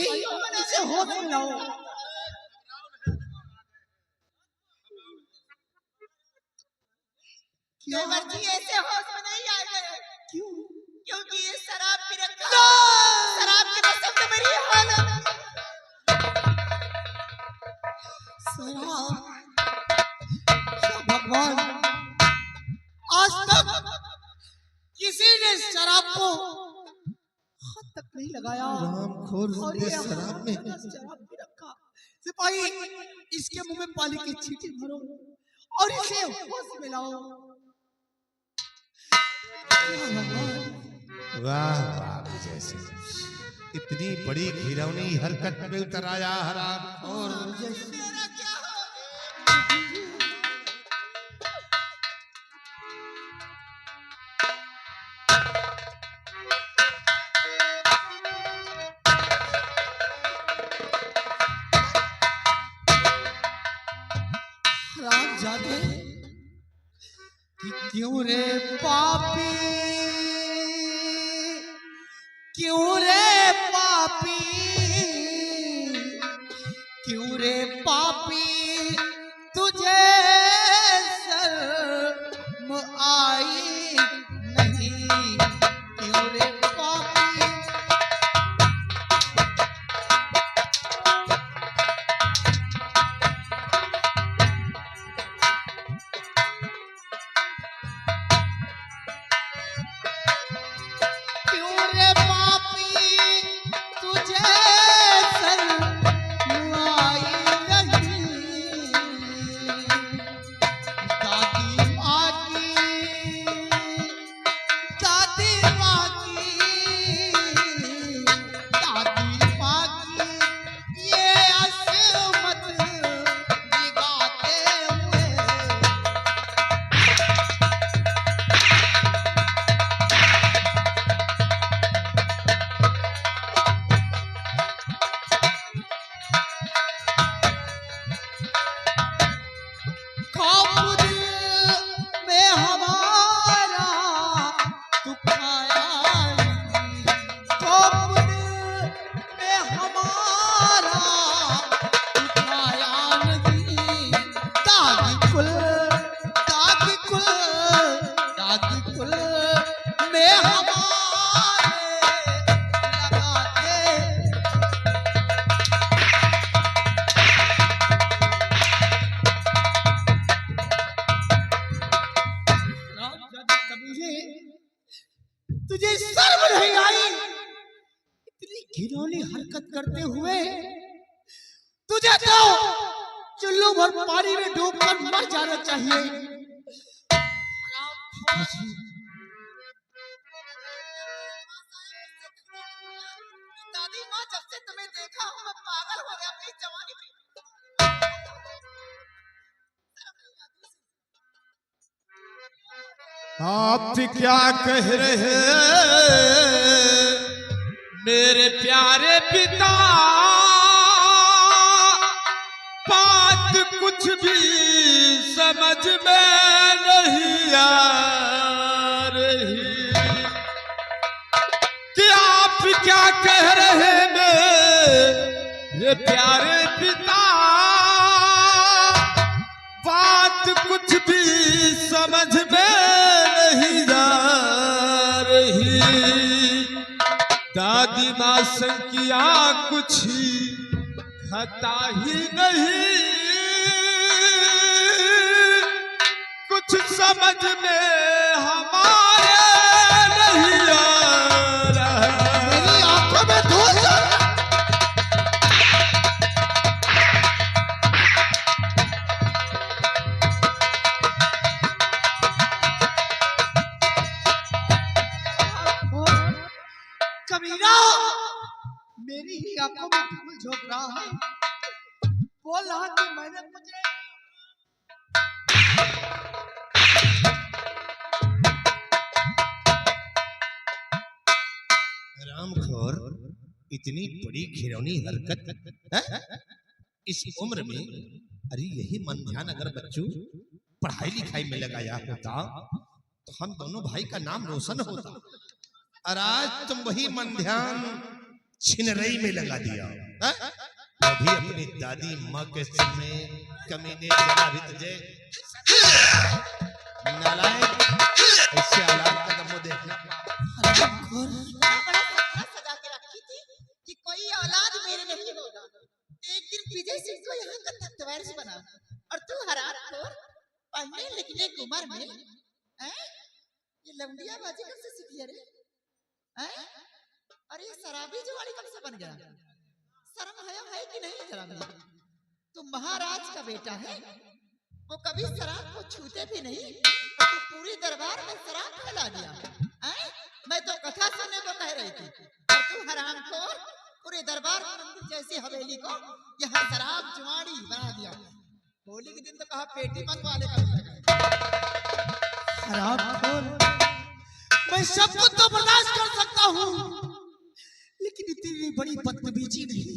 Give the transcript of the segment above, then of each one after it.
सिपाही इसे होश में लाओ। देवर जी ऐसे होश में नहीं आए। क्यों? क्योंकि ये शराब पी रखा। शराब के नशे में मेरी हालत। शराब? भगवान, आज तक किसी ने शराब को हाथ तक नहीं लगाया। रामखोर और ने ये शराब में शराब पी रखा। सिपाही इसके मुंह में पानी की छींटे भरो और इसे होश में लाओ। वाह वाह विजय सिंह, इतनी बड़ी घिनौनी हरकत में उतर आया हरामखोर। मेरा क्या हो? राम जाने कि क्यों रे पापी, क्यों रे पापी, क्यों रे पापी तुझे शर्म आई नहीं, क्यों रे पापी। क्यों रे पापी तुझे शर्म आई नहीं, दादी माँ की, दादी माँ की, दादी माँ की ये असमत दिखाते हुए। खौफ दिल में हमारा दुखाया नहीं, खौफ दिल में हमारा दुखाया नहीं, दागी कुल, दागी कुल, दागी कुल में हमारे लगाते। कबीरे, तुझे शर्म नहीं आई इतनी घिनौनी हरकत करते हुए? तुझे तो चुल्लू भर पानी में डूबकर मर जाना चाहिए। दादी माँ जब से तुम्हें देखा हूँ मैं पागल हो गया अपनी जवानी में। आप क्या कह रहे हैं मेरे प्यारे पिता, बात कुछ भी समझ में नहीं आ रही कि आप क्या कह रहे हैं मेरे प्यारे पिता, बात कुछ भी समझ में नहीं आ रही। दादी माँ संकिया कुछ खाता ही नहीं, कुछ समझ में हमारे नहीं आ रहा। मेरी आंखों में धूल है। कबीरा, मेरी ही आंखों में धूल झोंक रहा है। बोल रहा कि मैंने मुझे रामखोर, इतनी बड़ी घिनौनी हरकत है? इस उम्र में? अरे यही मन ध्यान अगर बच्चों पढ़ाई लिखाई में लगाया होता तो हम दोनों भाई का नाम रोशन होता। और आज तुम वही मन ध्यान छिनरई में लगा दिया। हाँ? अभी अपनी दादी माँ के सिर में कमीने जला भी तुझे नालायक, ऐसे औलाद का दम देखना। बड़ा सपना सजा के रखी थी कि कोई औलाद मेरे नहीं होगा। एक दिन विजय सिंह को यहाँ का तख्तवारिस बना और तू हरामखोर पढ़ने लिखने की उम्र में ये लौंडिया बाजी कब से सीखी रे? और ये शराबी जुआड़ी कब से बन गया? शर्म है कि नहीं तेरा में? तू महाराज का बेटा है, वो कभी शराब को छूते भी नहीं, तो पूरी दरबार में शराब फैला दिया। मैं तो कथा सुनने को कह रही थी और तू हरामखोर पूरे दरबार मंदिर जैसी हवेली को यहाँ शराब जुआड़ी बना दिया। होली के दिन तो कहा पेटी मंगवा ले। हरामखोर, मैं सब कुछ तो बर्दाश्त कर सकता हूँ, लेकिन इतनी बड़ी बदतमीजी नहीं।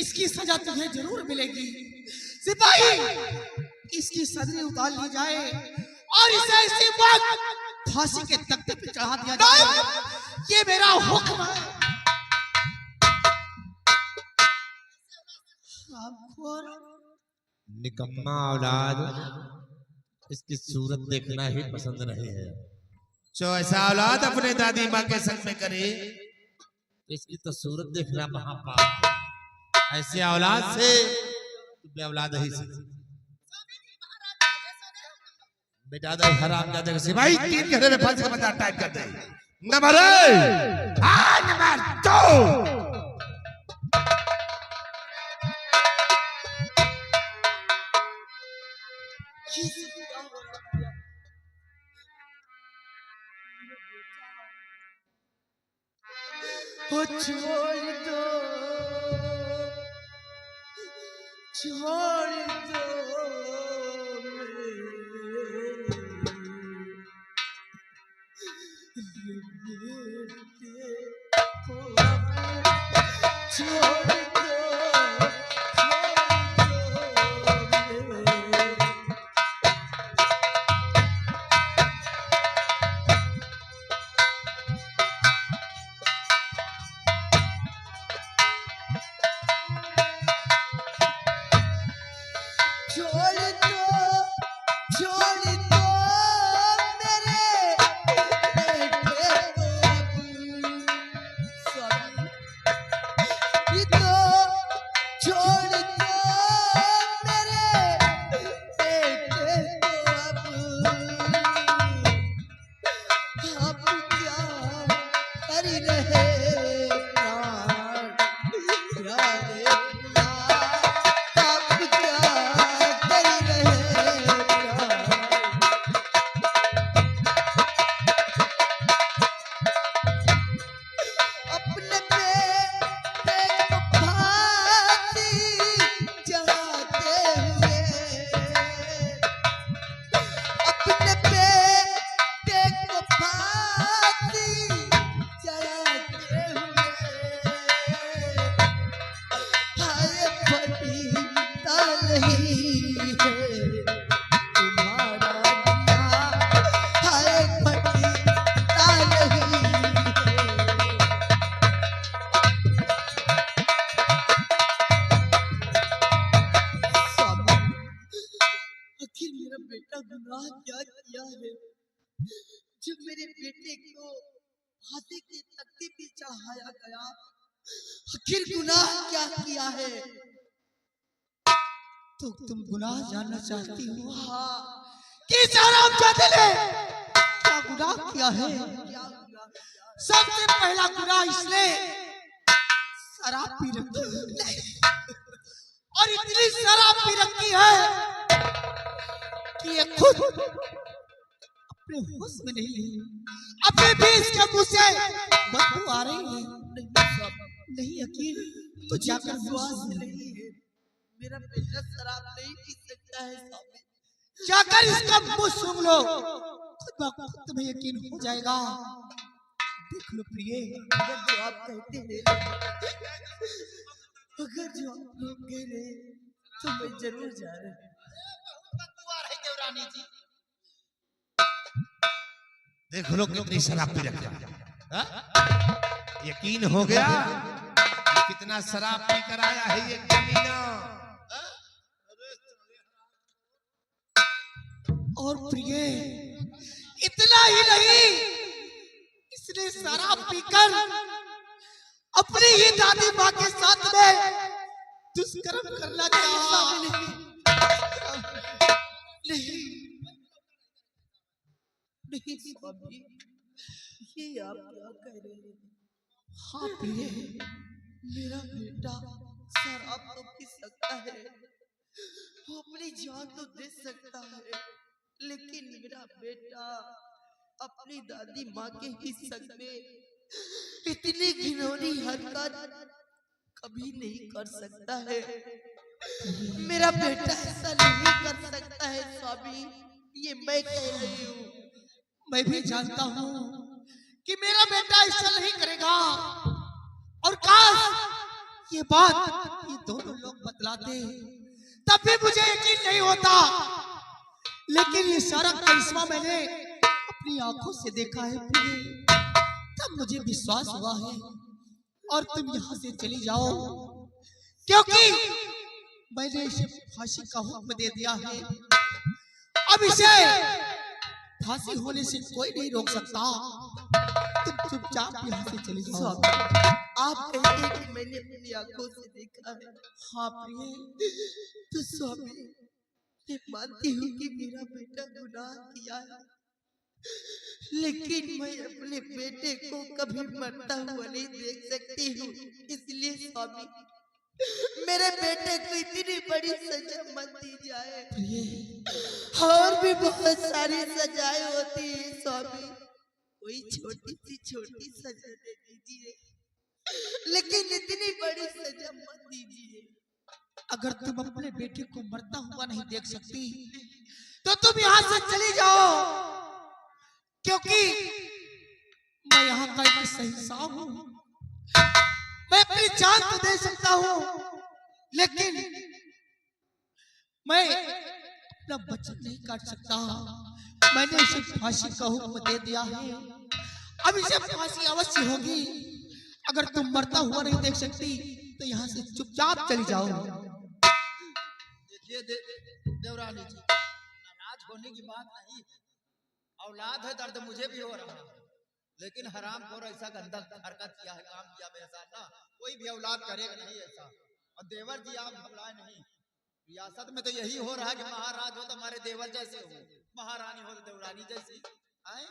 इसकी सजा तुम्हें जरूर मिलेगी। सिपाही, इसकी सदरी उतार ली जाए और इसे इसी वक्त फांसी के तख्ते पे चढ़ा दिया जाए। ये मेरा हुक्म है। निकम्मा औलाद, इसकी सूरत देखना ही पसंद नहीं है। जो ऐसा औलाद अपने दादी माँ के संग में करे, इसकी तो सूरत देखना महापाप। ऐसे औलाद से बे औलाद ही से बेटा दे हराम जादे से भाई 3 घंटे में फांसी का बता टाइप कर दे। नंबर 1 नंबर 2 छोड़ दो, छोड़ दो, छोड़ दो। जो मेरे बेटे को फांसी की तख्ती पे चढ़ाया गया, आखिर गुनाह क्या किया है? तो तुम गुनाह जानना चाहती हो? हाँ, किस हरामजादे ने क्या गुनाह किया है? सबसे पहला गुनाह इसने शराब पी रखी है, और इतनी शराब पी रखी है कि ये खुद अपने होश में नहीं है। अपने भी इसके मुंह से बदबू आ रही है। नहीं यकीन तो जाकर विश्वास नहीं है, मेरा बेटा शराब नहीं पी सकता है। जाकर इसका मुंह सूंघ लो, खुद ब खुद तुम्हें यकीन हो जाएगा। देख लो प्रिय, अगर जो आप कहते हैं, अगर जो आप लोग कह रहे तो मैं जरूर जा रहा है देवरानी जी। देख लो कितनी शराब पी रखा है। यकीन हो गया कितना शराब पी कर आया है ये कमीना। और प्रिय इतना ही नहीं, इसने शराब पीकर अपनी ही दादी माँ के साथ में दुष्कर्म करना चाहा। नहीं नहीं स्वामी, ये आप क्या कह रहे हैं? हाँ प्रिय, मेरा बेटा शराब तो पी सकता है, वो अपनी जान तो दे सकता है, लेकिन मेरा बेटा अपनी दादी माँ के ही संग में इतनी घिनौनी हरकत कभी नहीं कर सकता है। मेरा बेटा ऐसा नहीं कर सकता है स्वामी, ये मैं कह रही हूँ। मैं भी जानता हूँ कि मेरा बेटा ऐसा नहीं करेगा, और काश ये बात ये दोनों लोग बतलाते तब भी मुझे यकीन नहीं होता, लेकिन ये सारा करिश्मा मैंने अपनी आंखों से देखा है प्रिय, तब मुझे विश्वास हुआ है। और तुम यहाँ से चली जाओ, क्योंकि मैंने इसे फांसी का हुक्म दे दिया है। अब इसे फांसी होने से कोई नहीं रोक सकता। तुम चुपचाप यहाँ से चली जाओ। आप कहते हैं कि मैंने अपनी आंखों से देखा है। हाँ प्रिय, तो स्वामी मैं मानती हूँ कि मेरा बेटा गुनाह किया है, लेकिन मैं अपने बेटे को कभी मरता हुआ नहीं देख सकती हूँ। इसलिए स्वामी मेरे बेटे को इतनी बड़ी सजा मत दी जाए। और भी बहुत सारी सजाएं होती है स्वामी, कोई छोटी सजा दे दीजिए, लेकिन इतनी बड़ी सजा मत दीजिए। अगर तुम अपने बेटे को मरता हुआ नहीं देख सकती तो तुम यहाँ से चली जाओ, क्योंकि मैं यहाँ का एक सहिंसा हूँ। मैं अपनी जान तो दे सकता हूँ, लेकिन मैं अपना वचन नहीं काट सकता। मैंने इसे फांसी का हुक्म दे दिया है, अब इसे फांसी अवश्य होगी। अगर तुम मरता हुआ नहीं देख सकती तो यहाँ से चुपचाप चली जाओ। देखिए देवरानी जी, नाराज होने की बात नहीं है, औलाद है, दर्द मुझे भी हो रहा है, लेकिन हराम खोर ऐसा गंदा हरकत किया है, काम किया मेरे साथ ना, कोई भी औलाद करेगा नहीं ऐसा। और देवर जी आप घबराए नहीं, रियासत में तो यही हो रहा है कि महाराज हो तो हमारे देवर जैसे हो, महारानी हो तो देवरानी जैसी। आए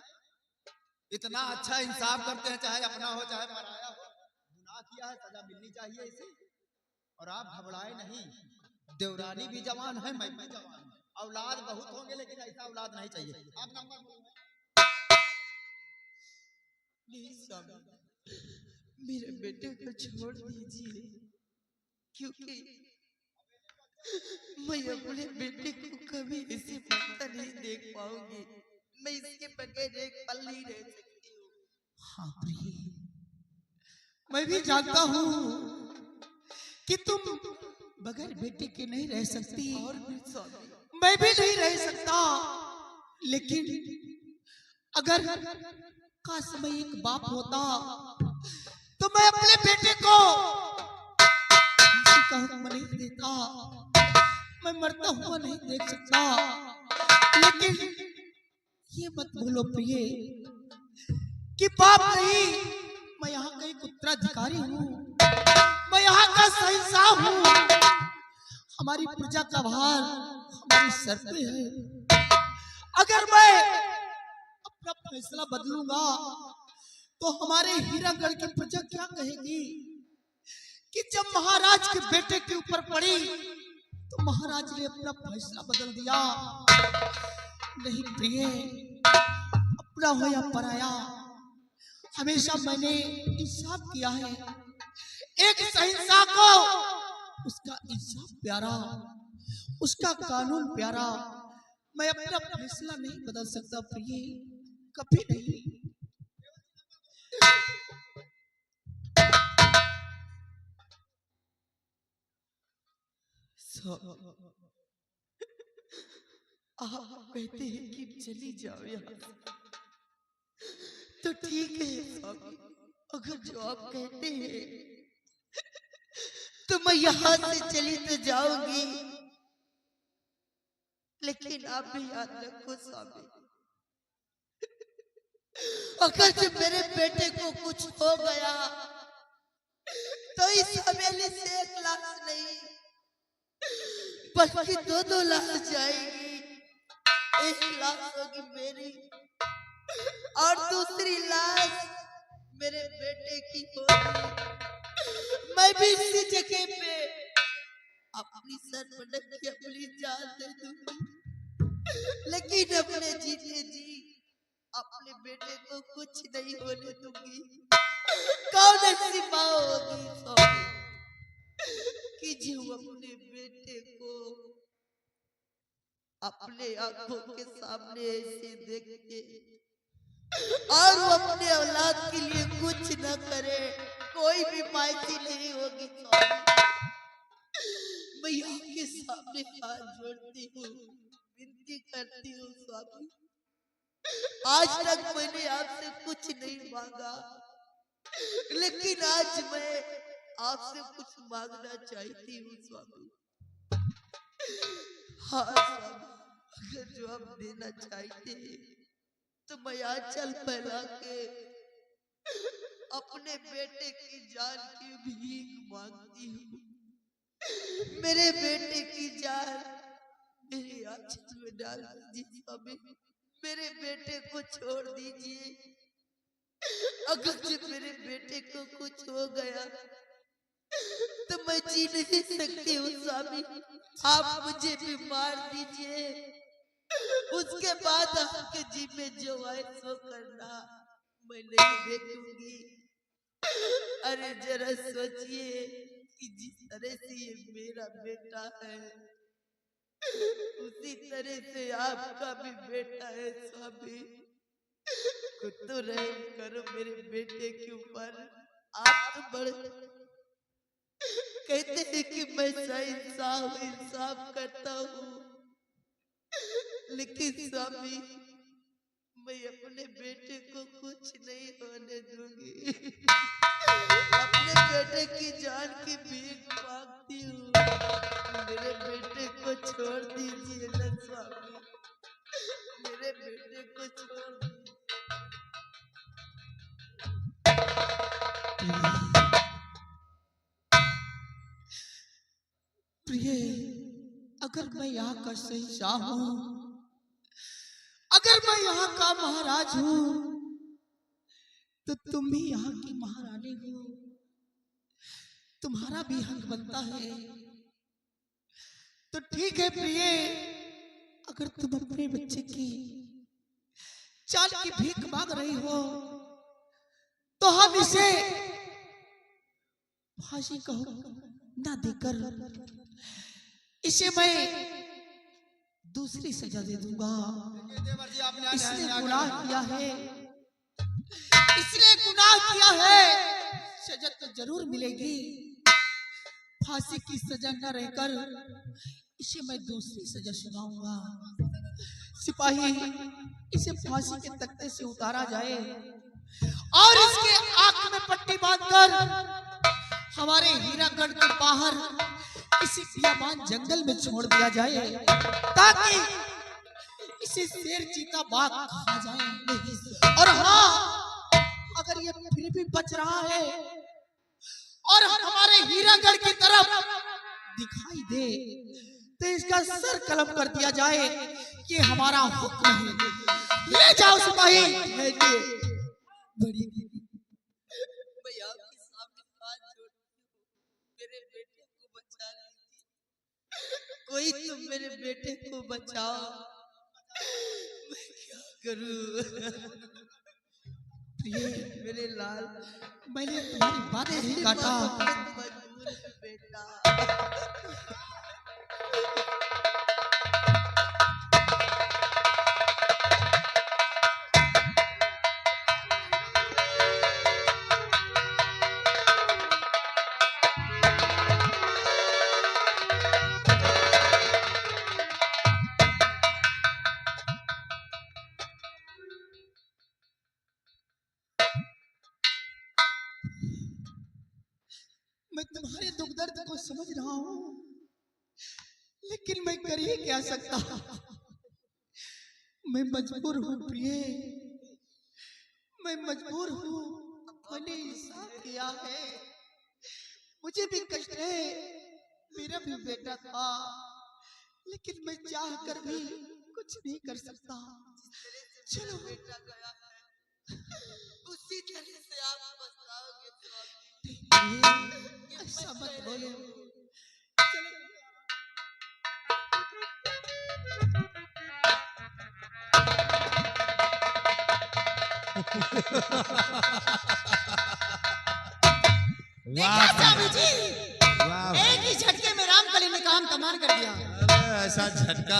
इतना अच्छा इंसाफ करते हैं, चाहे अपना हो चाहे पराया हो, गुनाह किया है सजा मिलनी चाहिए इसे। और आप घबराए नहीं, देवरानी भी जवान है, मैं भी जवान हूं, औलाद बहुत होंगे लेकिन ऐसा औलाद नहीं चाहिए। आप नंबर नहीं स्वामी, मेरे बेटे को छोड़ दीजिए, क्योंकि मैं अपने बेटे को कभी इसे मरता नहीं देख पाऊंगी। मैं इसके बगैर एक पल नहीं रह सकती हूँ। हाँ प्रिय, मैं भी जानता हूँ कि तुम बगैर बेटे के नहीं रह सकती, और भी स्वामी मैं भी नहीं रह सकता, लेकिन अगर काश मैं एक बाप होता तो मैं अपने बेटे को फांसी का हुक्म नहीं देता। मैं मरता हुआ नहीं देख सकता, लेकिन ये मत भूलो प्रिय कि बाप नहीं, मैं यहाँ का एक उत्तराधिकारी हूँ, मैं यहाँ का सहिंसा हूँ। हमारी प्रजा का भार हमारे सर पे है। अगर मैं अपना फैसला बदलूंगा तो हमारे हीरागढ़ की प्रजा क्या कहेगी कि जब महाराज के बेटे के ऊपर पड़ी तो महाराज ने अपना फैसला बदल दिया। नहीं प्रिय, अपना हो या पराया, हमेशा मैंने इंसाफ किया है। एक सहिंसा को उसका इंसाफ प्यारा, उसका कानून प्यारा। मैं अपना फैसला नहीं बदल सकता प्रिय, कभी नहीं। आप कहते हैं कि चली जाओ यहाँ, तो ठीक है स्वामी, अगर जो आप कहते हैं तो मैं यहाँ से चली तो जाऊंगी, लेकिन आप भी याद रखो स्वामी, अगर जो मेरे बेटे को कुछ हो गया तो इस हवेली से 1 लाख नहीं बल्कि 2-2 लाख जाएगी। 1 लाख होगी मेरी और दूसरी लाश मेरे बेटे की होगी। मैं भी इसी जगह पे अपनी सर पटक के अपनी जान दे दूंगी, लेकिन अपने जीते जी अपने बेटे को कुछ नहीं होने दूंगी। कौन ऐसी माँ होगी स्वामी कि जो अपने बेटे को अपने आंखों के सामने ऐसे देख के और वो अपने औलाद के लिए कुछ न करे। कोई भी मायती नहीं होगी स्वामी। मैं आपके सामने हाथ जोड़ती हूँ, विनती करती हूँ स्वामी, आज तक मैंने आपसे कुछ नहीं मांगा, लेकिन आज मैं आपसे कुछ मांगना चाहती हूँ स्वामी। हाँ स्वामी, अगर जो आप देना चाहते हैं तो मैं आंचल फैला के अपने बेटे की जान की भीख मांगती हूँ। मेरे बेटे की जान मेरे आंचल में डाल दीजिए स्वामी, मेरे बेटे को छोड़ दीजिए। अगर जब मेरे बेटे को कुछ हो गया तो मैं जी नहीं सकती हूँ स्वामी, आप मुझे भी मार दीजिए, उसके बाद आपके जी में जो आए सो करना, मैं नहीं देखूंगी। अरे जरा सोचिए कि जिस तरह से ये मेरा बेटा है उसी तरह से आपका भी बेटा है स्वामी, खुद तो रहम करो मेरे बेटे के ऊपर। आप तो बड़े कहते हैं कि मैं इंसाफ करता हूँ, लेकिन स्वामी मैं अपने बेटे को कुछ नहीं होने दूंगी। अपने बेटे की जान की भीख मांगती हूँ, मेरे बेटे को छोड़ दीजिए न स्वामी, मेरे बेटे को छोड़ दीजिए। प्रिय, अगर मैं यहाँ का शहंशाह हूँ, अगर मैं यहाँ का महाराज हूँ, तो तुम भी यहाँ की महारानी हो, तुम्हारा भी हक बनता है। तो ठीक है प्रिय, अगर तुम अपने बच्चे की जान की भीख मांग रही हो तो हम इसे फांसी का हुक्म ना देकर इसे मैं दूसरी सजा दे दूंगा। इसने गुनाह किया है, इसने गुनाह किया है, सजा तो जरूर मिलेगी। फांसी की सजा न रहकर इसे मैं दूसरी सजा सुनाऊंगा। सिपाही, इसे फांसी के तख्ते से उतारा जाए और इसके आंख में पट्टी बांधकर हमारे हीरागढ़ के बाहर इसी बियाबान जंगल में छोड़ दिया जाए, ताकि इसे शेर चीता बाघ खा जाए। और हाँ, अगर ये फिर भी बच रहा है और हमारे हीरागढ़ की तरफ दिखाई दे तो इसका सर कलम कर दिया जाए कि हमारा हुक्म है। ले जाओ सिपाही। बड़ी मैं आपके सामने हाथ जोड़ती हूँ, मेरे बेटे को बचा लीजिए, कोई तो मेरे बेटे को बचाओ, मैं क्या करूं? प्रिय, मेरे लाल, मैंने तुम्हारी बातें नहीं काटा। मजबूर है बेटा। तुम्हारे दुख दर्द को समझ रहा हूं, लेकिन मैं कर ही क्या सकता। मैं मजबूर हूँ प्रिय, मैं मजबूर हूँ। मैंने इंसाफ किया है, मुझे भी कष्ट है, मेरा भी बेटा था, लेकिन मैं चाह कर भी कुछ नहीं कर सकता। चलो बेटा गया है, उसी तरह से आप पछताओगे स्वामी। ऐसा मत बोलो। चलो देखा स्वामी जी, वाह एक ही झटके में रामकली ने काम कमाल कर दिया। ऐसा झटका